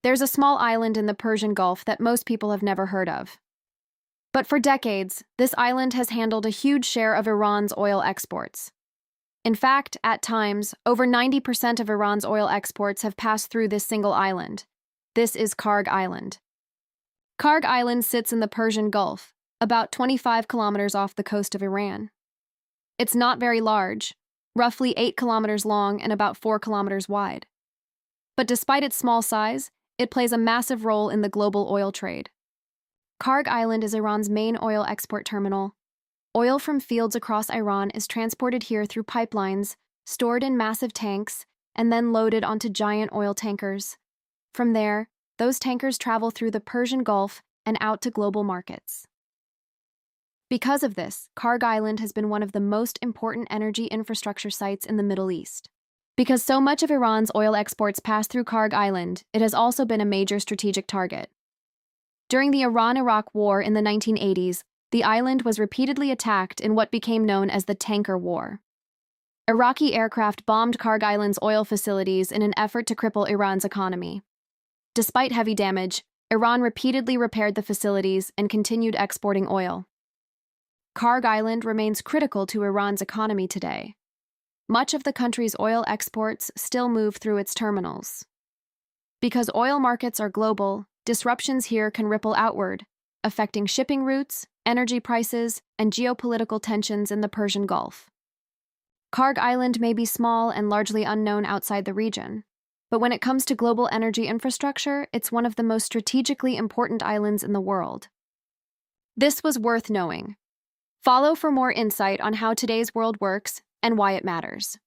There's a small island in the Persian Gulf that most people have never heard of. But for decades, this island has handled a huge share of Iran's oil exports. In fact, at times, over 90% of Iran's oil exports have passed through this single island. This is Kharg Island. Kharg Island sits in the Persian Gulf, about 25 kilometers off the coast of Iran. It's not very large, roughly 8 kilometers long and about 4 kilometers wide. But despite its small size, it plays a massive role in the global oil trade. Kharg Island is Iran's main oil export terminal. Oil from fields across Iran is transported here through pipelines, stored in massive tanks, and then loaded onto giant oil tankers. From there, those tankers travel through the Persian Gulf and out to global markets. Because of this, Kharg Island has been one of the most important energy infrastructure sites in the Middle East. Because so much of Iran's oil exports pass through Kharg Island, it has also been a major strategic target. During the Iran-Iraq War in the 1980s, the island was repeatedly attacked in what became known as the Tanker War. Iraqi aircraft bombed Kharg Island's oil facilities in an effort to cripple Iran's economy. Despite heavy damage, Iran repeatedly repaired the facilities and continued exporting oil. Kharg Island remains critical to Iran's economy today. Much of the country's oil exports still move through its terminals. Because oil markets are global, disruptions here can ripple outward, affecting shipping routes, energy prices, and geopolitical tensions in the Persian Gulf. Kharg Island may be small and largely unknown outside the region, but when it comes to global energy infrastructure, it's one of the most strategically important islands in the world. This was worth knowing. Follow for more insight on how today's world works and why it matters.